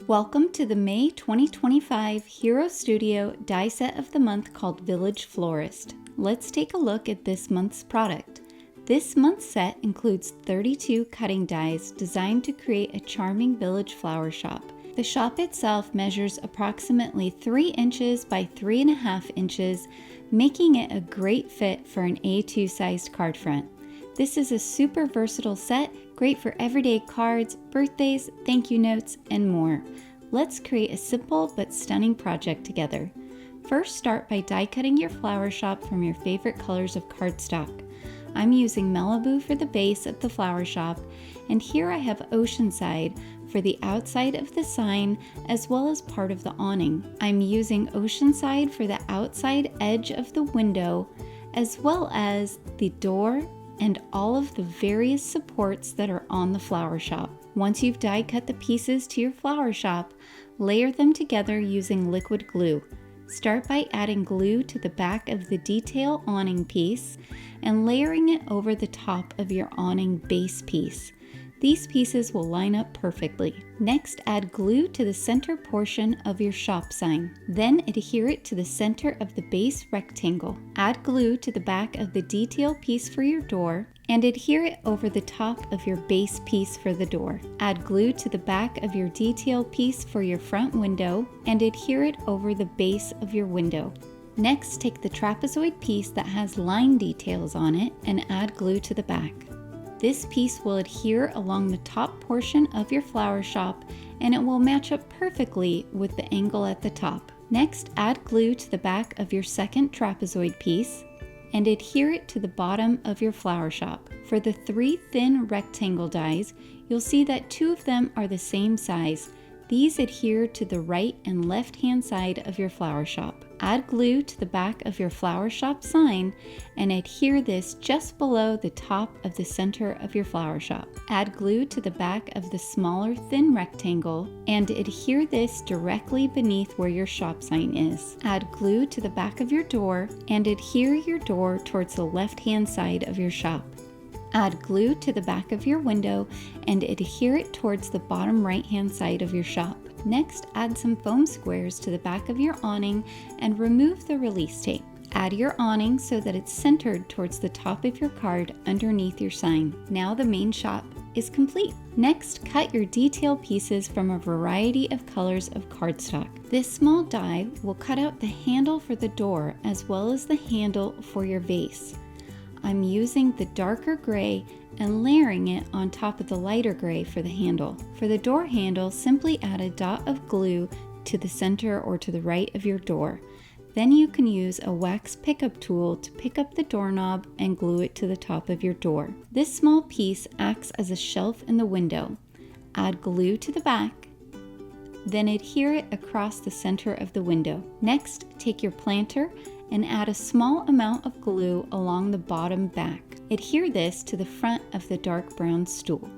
Welcome to the May 2025 Hero Studio die set of the month called Village Florist. Let's take a look at this month's product. This month's set includes 32 cutting dies designed to create a charming village flower shop. The shop itself measures approximately 3 inches by 3.5 inches, making it a great fit for an A2 sized card front. This is a super versatile set, great for everyday cards, birthdays, thank you notes, and more. Let's create a simple but stunning project together. First, start by die cutting your flower shop from your favorite colors of cardstock. I'm using Malibu for the base of the flower shop, and here I have Oceanside for the outside of the sign as well as part of the awning. I'm using Oceanside for the outside edge of the window as well as the door and all of the various supports that are on the flower shop. Once you've die cut the pieces to your flower shop, layer them together using liquid glue. Start by adding glue to the back of the detail awning piece and layering it over the top of your awning base piece. These pieces will line up perfectly. Next, add glue to the center portion of your shop sign. Then adhere it to the center of the base rectangle. Add glue to the back of the detail piece for your door and adhere it over the top of your base piece for the door. Add glue to the back of your detail piece for your front window and adhere it over the base of your window. Next, take the trapezoid piece that has line details on it and add glue to the back. This piece will adhere along the top portion of your flower shop and it will match up perfectly with the angle at the top. Next, add glue to the back of your second trapezoid piece and adhere it to the bottom of your flower shop. For the 3 thin rectangle dies, you'll see that 2 of them are the same size. These adhere to the right and left hand side of your flower shop. Add glue to the back of your flower shop sign and adhere this just below the top of the center of your flower shop. Add glue to the back of the smaller thin rectangle and adhere this directly beneath where your shop sign is. Add glue to the back of your door and adhere your door towards the left hand side of your shop. Add glue to the back of your window and adhere it towards the bottom right hand side of your shop. Next, add some foam squares to the back of your awning and remove the release tape. Add your awning so that it's centered towards the top of your card underneath your sign. Now the main shop is complete. Next, cut your detail pieces from a variety of colors of cardstock. This small die will cut out the handle for the door as well as the handle for your vase. I'm using the darker gray and layering it on top of the lighter gray for the handle. For the door handle, simply add a dot of glue to the center or to the right of your door. Then you can use a wax pickup tool to pick up the doorknob and glue it to the top of your door. This small piece acts as a shelf in the window. Add glue to the back, then adhere it across the center of the window. Next, take your planter and add a small amount of glue along the bottom back. Adhere this to the front of the dark brown stool.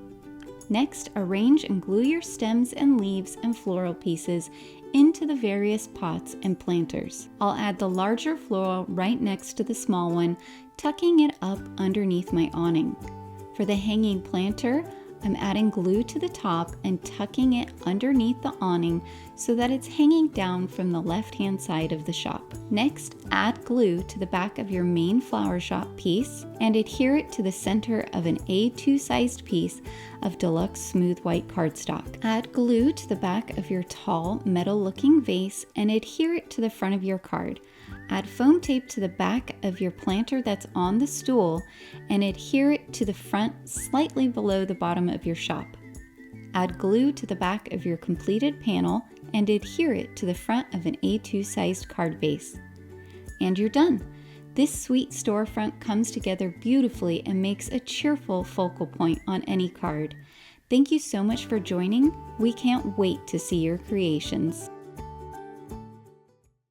Next, arrange and glue your stems and leaves and floral pieces into the various pots and planters. I'll add the larger floral right next to the small one, tucking it up underneath my awning. For the hanging planter, I'm adding glue to the top and tucking it underneath the awning so that it's hanging down from the left-hand side of the shop. Next, add glue to the back of your main flower shop piece and adhere it to the center of an A2 sized piece of deluxe smooth white cardstock. Add glue to the back of your tall metal-looking vase and adhere it to the front of your card. Add foam tape to the back of your planter that's on the stool and adhere it to the front slightly below the bottom of your shop. Add glue to the back of your completed panel and adhere it to the front of an A2 sized card base. And you're done! This sweet storefront comes together beautifully and makes a cheerful focal point on any card. Thank you so much for joining. We can't wait to see your creations.